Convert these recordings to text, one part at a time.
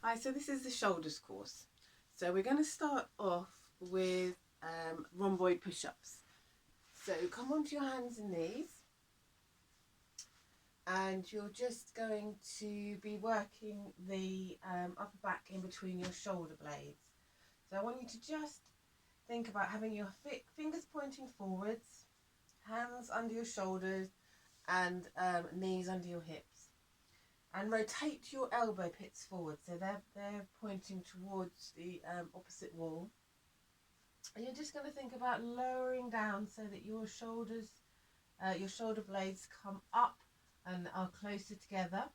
Hi, so this is the shoulders course. So we're going to start off with rhomboid push-ups. So come onto your hands and knees, and you're just going to be working the upper back in between your shoulder blades. So I want you to just think about having your fingers pointing forwards, hands under your shoulders, and knees under your hips. And rotate your elbow pits forward, so they're pointing towards the opposite wall. And you're just going to think about lowering down so that your shoulders, your shoulder blades come up and are closer together,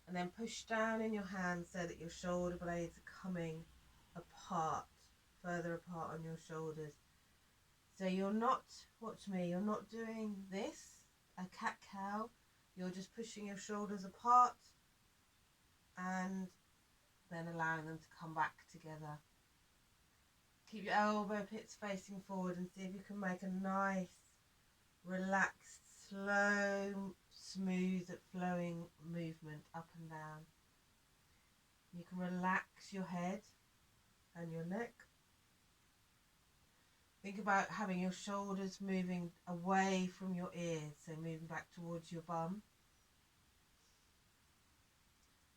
and then push down in your hands so that your shoulder blades are coming apart, further apart on your shoulders. So you're not, watch me, you're not doing this, a cat-cow. You're just pushing your shoulders apart and then allowing them to come back together. Keep your elbow pits facing forward and see if you can make a nice, relaxed, slow, smooth, flowing movement up and down. You can relax your head and your neck. Think about having your shoulders moving away from your ears, so moving back towards your bum.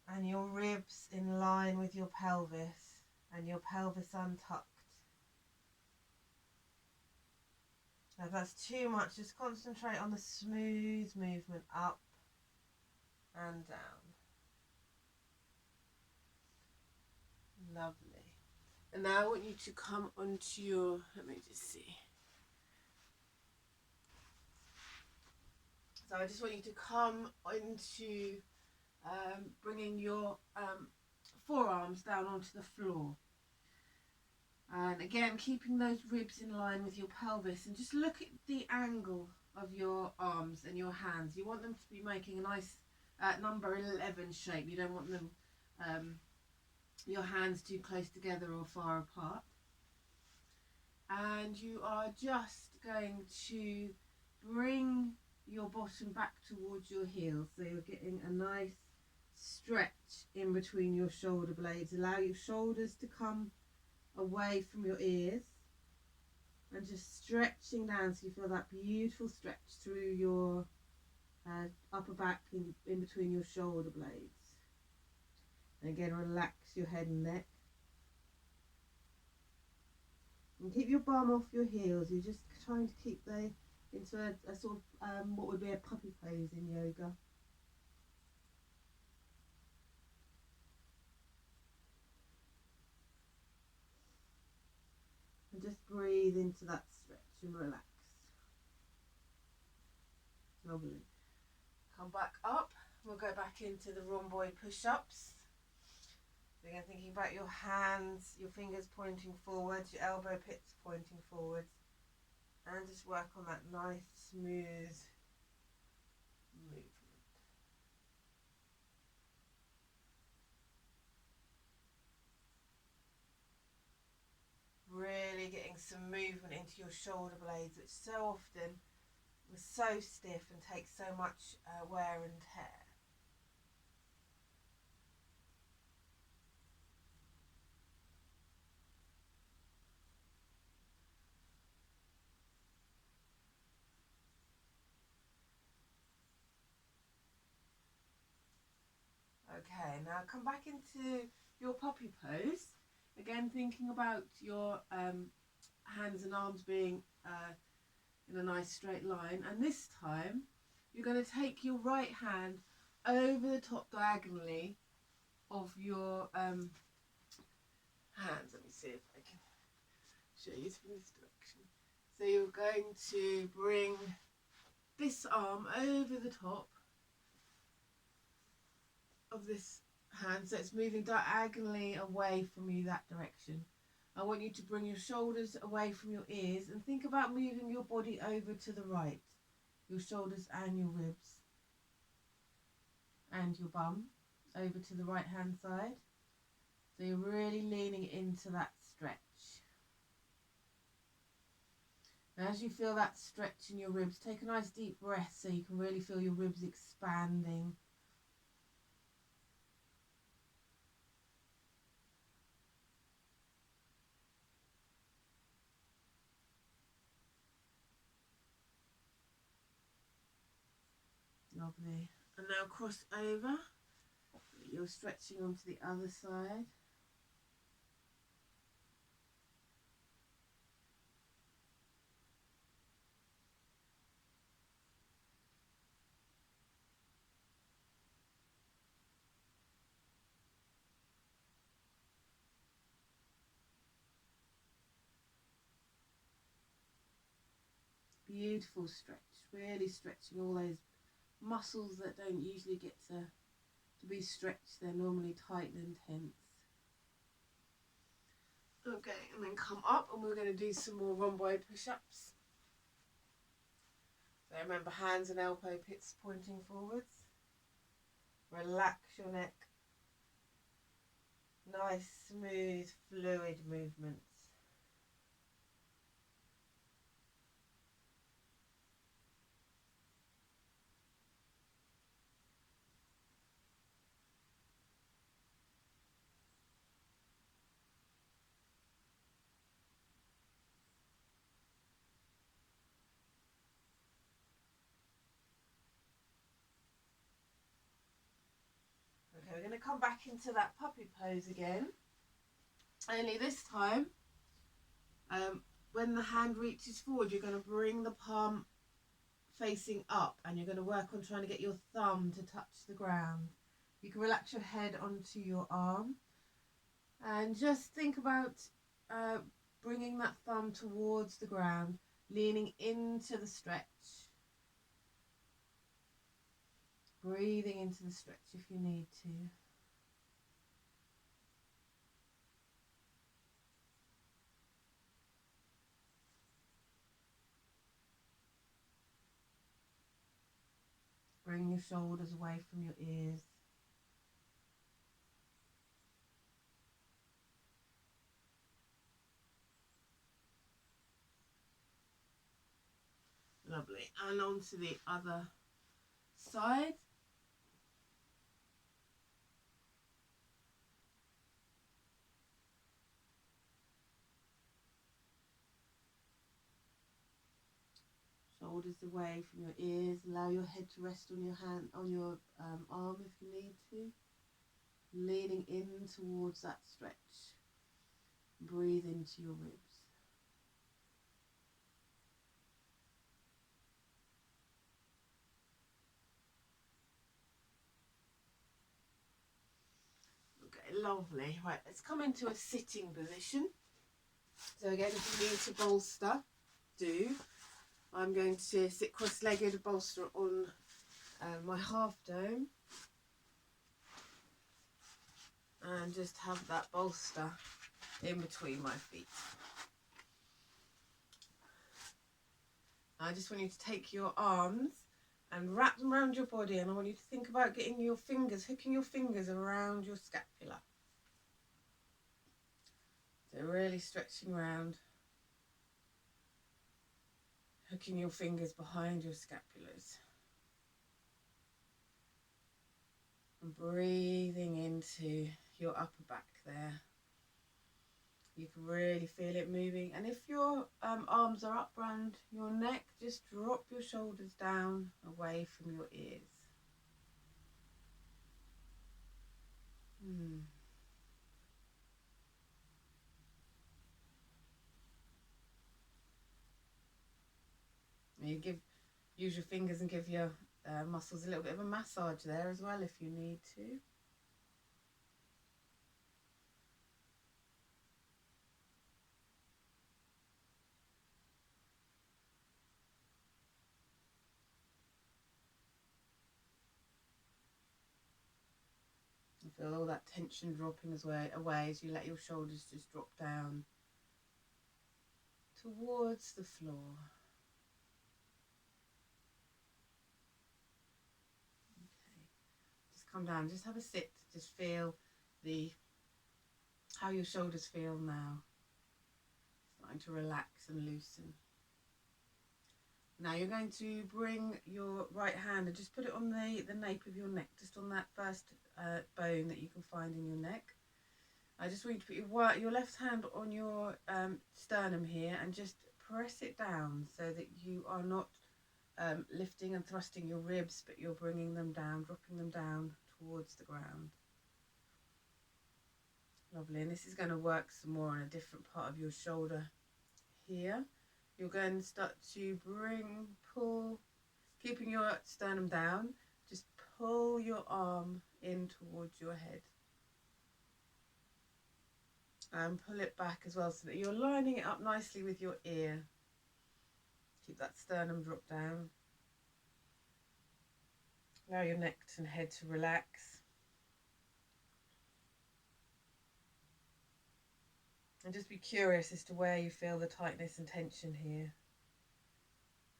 And your ribs in line with your pelvis, and your pelvis untucked. Now if that's too much, just concentrate on the smooth movement up and down. Lovely. And now I want you to come onto your, let me just see. So I just want you to come into bringing your forearms down onto the floor. And again, keeping those ribs in line with your pelvis, and just look at the angle of your arms and your hands. You want them to be making a nice number 11 shape. You don't want them your hands too close together or far apart. And you are just going to bring your bottom back towards your heels, so you're getting a nice stretch in between your shoulder blades. Allow your shoulders to come away from your ears, and just stretching down so you feel that beautiful stretch through your upper back in between your shoulder blades. And again, relax your head and neck. And keep your bum off your heels. You're just trying to keep into a sort of what would be a puppy pose in yoga. And just breathe into that stretch and relax. Lovely. Come back up. We'll go back into the rhomboid push-ups. So again, thinking about your hands, your fingers pointing forwards, your elbow pits pointing forwards, and just work on that nice, smooth movement. Really getting some movement into your shoulder blades, which so often are so stiff and take so much wear and tear. Okay, now come back into your puppy pose. Again, thinking about your hands and arms being in a nice straight line. And this time, you're going to take your right hand over the top diagonally of your hands. Let me see if I can show you from this direction. So you're going to bring this arm over the top of this hand, so it's moving diagonally away from you that direction. I want you to bring your shoulders away from your ears and think about moving your body over to the right, your shoulders and your ribs and your bum over to the right hand side. So you're really leaning into that stretch. And as you feel that stretch in your ribs, take a nice deep breath so you can really feel your ribs expanding. Lovely. And now cross over. You're stretching onto the other side. Beautiful stretch, really stretching all those muscles that don't usually get to be stretched. They're normally tight and tense. Okay, and then come up, and we're going to do some more rhomboid push-ups. So remember, hands and elbow pits pointing forwards. Relax your neck. Nice, smooth, fluid movements. Okay, we're going to come back into that puppy pose again. Only this time, when the hand reaches forward, you're going to bring the palm facing up, and you're going to work on trying to get your thumb to touch the ground. You can relax your head onto your arm and just think about bringing that thumb towards the ground, leaning into the stretch, breathing into the stretch if you need to. Bring your shoulders away from your ears. Lovely. And on to the other side. Shoulders away from your ears. Allow your head to rest on your hand, on your arm if you need to. Leaning in towards that stretch. Breathe into your ribs. Okay, lovely. Right, let's come into a sitting position. So again, if you need to bolster, do. I'm going to sit cross-legged, bolster on my half dome, and just have that bolster in between my feet. I just want you to take your arms and wrap them around your body, and I want you to think about getting your fingers, hooking your fingers around your scapula. So really stretching around, hooking your fingers behind your scapulars. And breathing into your upper back there. You can really feel it moving. And if your arms are up around your neck, just drop your shoulders down away from your ears. You use your fingers and give your muscles a little bit of a massage there as well if you need to. You feel all that tension dropping away as you let your shoulders just drop down towards the floor. Come down, just have a sit, just feel how your shoulders feel now, starting to relax and loosen. Now you're going to bring your right hand and just put it on the nape of your neck, just on that first bone that you can find in your neck. I just want you to put your left hand on your sternum here and just press it down so that you are not lifting and thrusting your ribs, but you're bringing them down, dropping them down towards the ground. Lovely. And this is going to work some more on a different part of your shoulder here. You're going to start to pull, keeping your sternum down, just pull your arm in towards your head. And pull it back as well so that you're lining it up nicely with your ear. Keep that sternum drop down. Allow your neck and head to relax. And just be curious as to where you feel the tightness and tension here.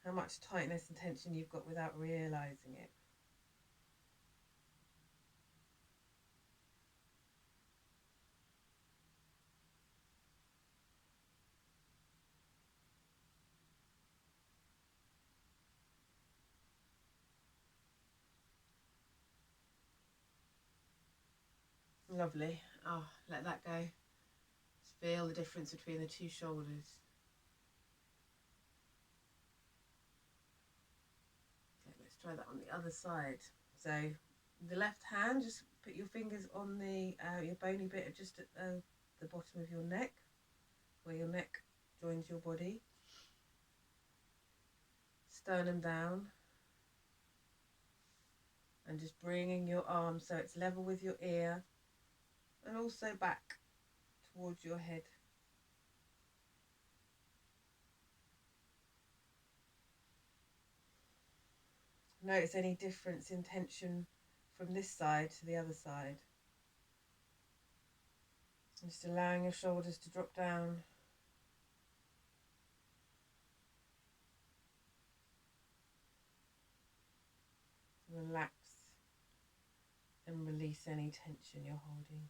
How much tightness and tension you've got without realising it. Lovely. Oh, let that go. Just feel the difference between the two shoulders. Okay, let's try that on the other side. So the left hand, just put your fingers on the your bony bit just at the bottom of your neck, where your neck joins your body. Sternum down. And just bringing your arm so it's level with your ear and also back towards your head. Notice any difference in tension from this side to the other side. Just allowing your shoulders to drop down. Relax and release any tension you're holding.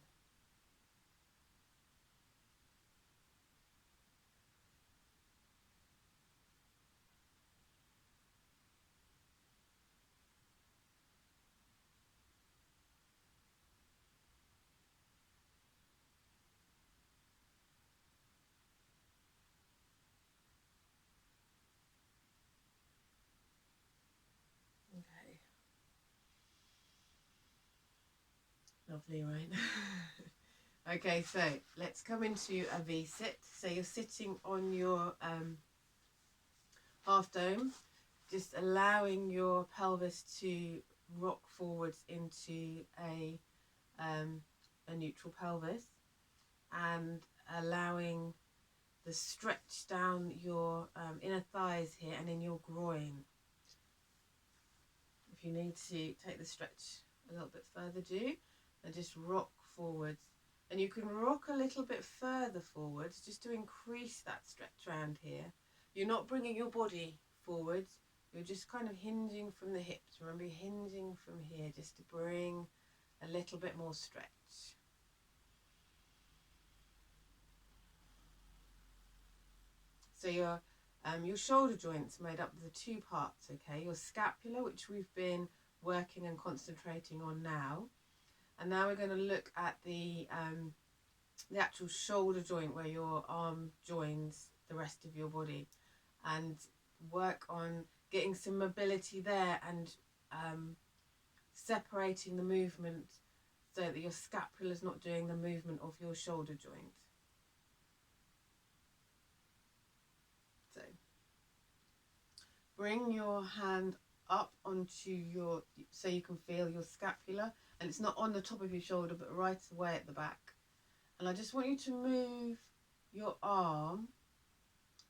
Okay. Lovely, right? Okay, so let's come into a V-sit. So you're sitting on your half dome, just allowing your pelvis to rock forwards into a neutral pelvis, and allowing the stretch down your inner thighs here and in your groin. If you need to take the stretch a little bit further, do, and just rock forwards. And you can rock a little bit further forwards just to increase that stretch around here. You're not bringing your body forwards, you're just kind of hinging from the hips. Remember, hinging from here just to bring a little bit more stretch. So your shoulder joints made up of the two parts, okay? Your scapula, which we've been working and concentrating on now. And now we're going to look at the actual shoulder joint where your arm joins the rest of your body, and work on getting some mobility there and separating the movement so that your scapula is not doing the movement of your shoulder joint. So bring your hand up onto your, so you can feel your scapula, and it's not on the top of your shoulder but right away at the back. And I just want you to move your arm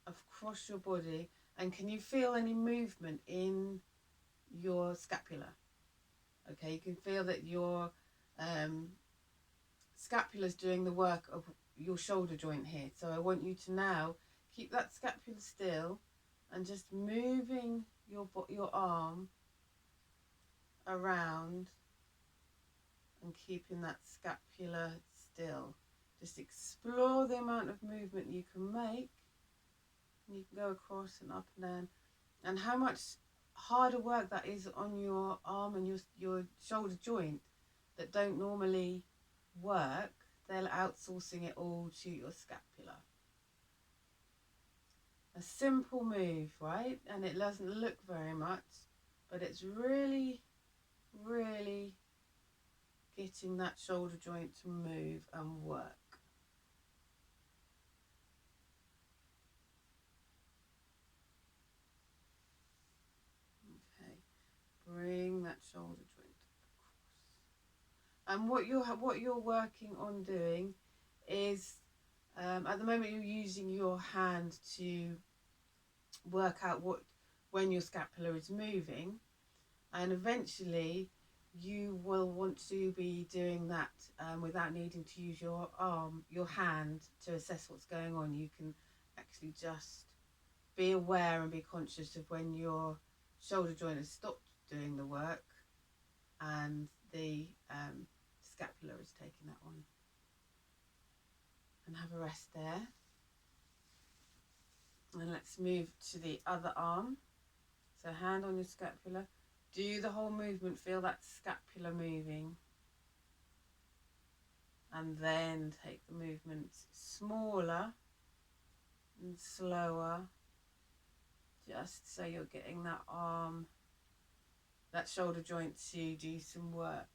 across your body, and can you feel any movement in your scapula? Okay, you can feel that your scapula is doing the work of your shoulder joint here. So I want you to now keep that scapula still and just moving your arm around and keeping that scapula still. Just explore the amount of movement you can make. You can go across and up and down, and how much harder work that is on your arm and your shoulder joint that don't normally work. They're outsourcing it all to your scapula. A simple move, right? And it doesn't look very much, but it's really, really getting that shoulder joint to move and work. Okay, bring that shoulder joint across. And what you're working on doing is, at the moment you're using your hand to work out when your scapula is moving, and eventually you will want to be doing that without needing to use your hand to assess what's going on. You can actually just be aware and be conscious of when your shoulder joint has stopped doing the work and the scapula is taking that on. And have a rest there. And let's move to the other arm. So hand on your scapula. Do the whole movement, feel that scapula moving. And then take the movement smaller and slower, just so you're getting that arm, that shoulder joint to do some work.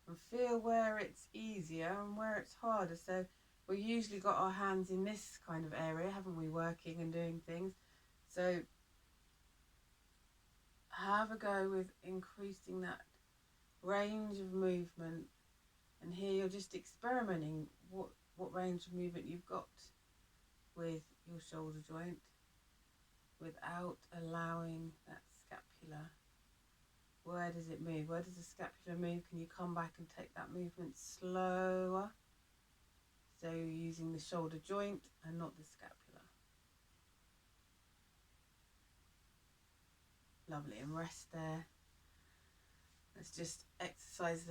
And feel where it's easier and where it's harder. So we've usually got our hands in this kind of area, haven't we, working and doing things. So have a go with increasing that range of movement. And here you're just experimenting what range of movement you've got with your shoulder joint without allowing that scapula. Where does it move? Where does the scapula move? Can you come back and take that movement slower? So you're using the shoulder joint and not the scapula. Lovely, and rest there. Let's just exercise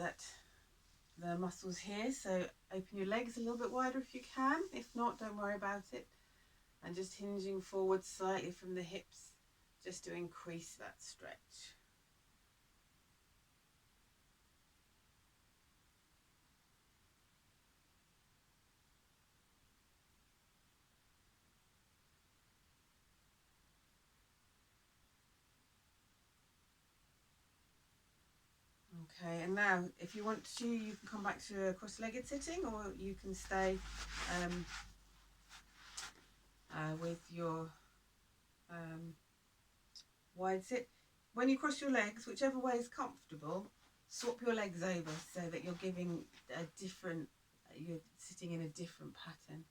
the muscles here. So open your legs a little bit wider if you can. If not, don't worry about it. And just hinging forward slightly from the hips, just to increase that stretch. Okay, and now if you want to, you can come back to a cross-legged sitting, or you can stay with your wide sit. When you cross your legs, whichever way is comfortable, swap your legs over so that you're giving a different, you're sitting in a different pattern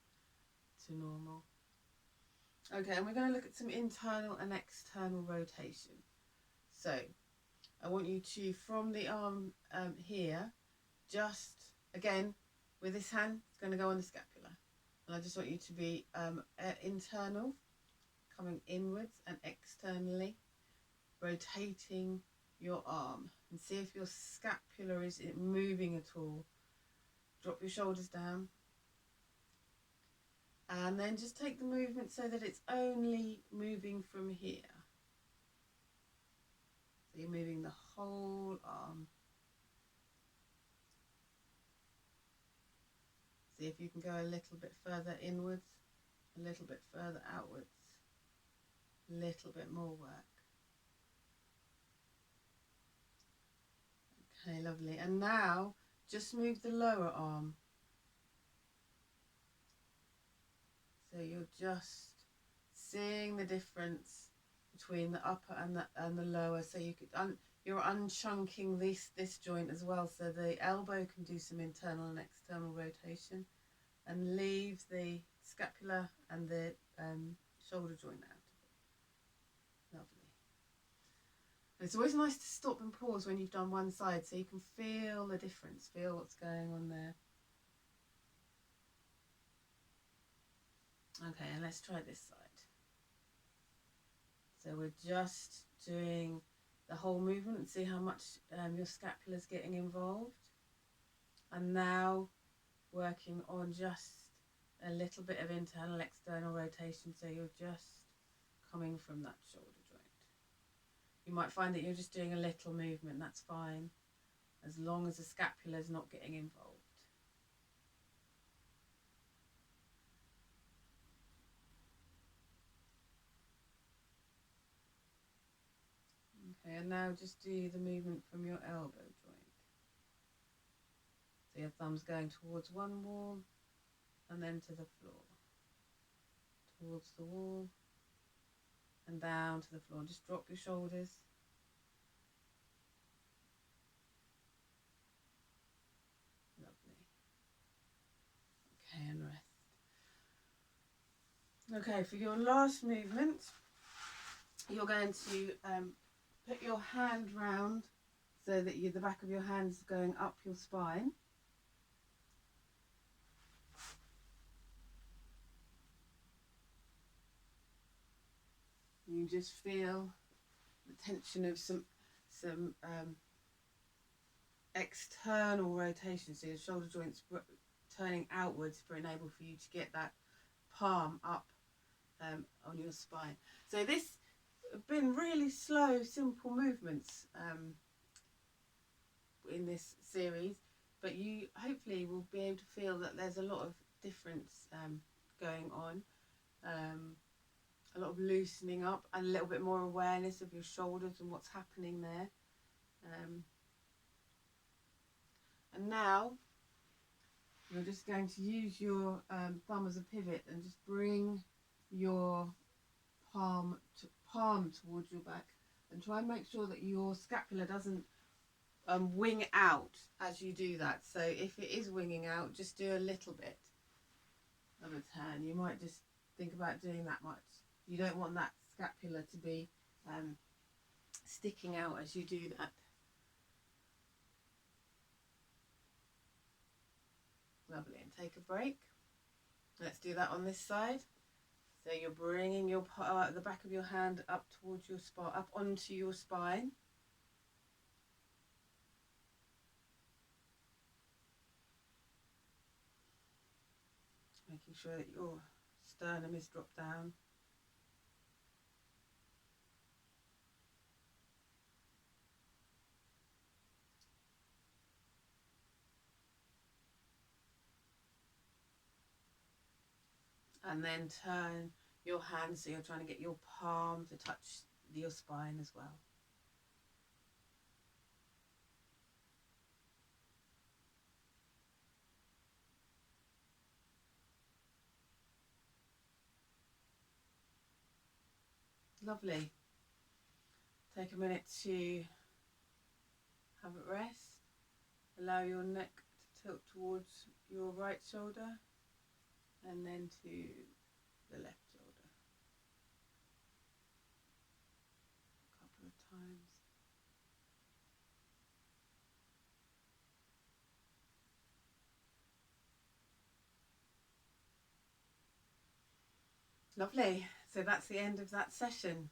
to normal. Okay, and we're going to look at some internal and external rotation. So I want you to, from the arm here, just, again, with this hand, it's going to go on the scapula. And I just want you to be internal, coming inwards, and externally, rotating your arm. And see if your scapula is moving at all. Drop your shoulders down. And then just take the movement so that it's only moving from here. So you're moving the whole arm. See if you can go a little bit further inwards, a little bit further outwards, a little bit more work. Okay, lovely. And now just move the lower arm. So you're just seeing the difference between the upper and the lower. So you're unchunking this joint as well. So the elbow can do some internal and external rotation, and leave the scapula and the shoulder joint out of it. Lovely. And it's always nice to stop and pause when you've done one side, so you can feel the difference, feel what's going on there. Okay, and let's try this side. So we're just doing the whole movement and see how much your scapula is getting involved. And now working on just a little bit of internal, external rotation, so you're just coming from that shoulder joint. You might find that you're just doing a little movement, that's fine, as long as the scapula is not getting involved. Okay, and now just do the movement from your elbow joint. So your thumb's going towards one wall and then to the floor, towards the wall and down to the floor. Just drop your shoulders. Lovely. Okay, and rest. Okay, for your last movement, you're going to put your hand round so that the back of your hand is going up your spine. You just feel the tension of some external rotation, so your shoulder joints turning outwards for enable for you to get that palm up on your spine. So this have been really slow, simple movements in this series, but you hopefully will be able to feel that there's a lot of difference going on, a lot of loosening up and a little bit more awareness of your shoulders and what's happening there. And now you're just going to use your thumb as a pivot and just bring your palm towards your back, and try and make sure that your scapula doesn't wing out as you do that. So if it is winging out, just do a little bit of a turn. You might just think about doing that much. You don't want that scapula to be sticking out as you do that. Lovely, and take a break. Let's do that on this side. So you're bringing your the back of your hand up towards your spine, up onto your spine. Making sure that your sternum is dropped down. And then turn your hand so you're trying to get your palm to touch your spine as well. Lovely. Take a minute to have a rest. Allow your neck to tilt towards your right shoulder and then to the left shoulder. A couple of times. Lovely. So that's the end of that session.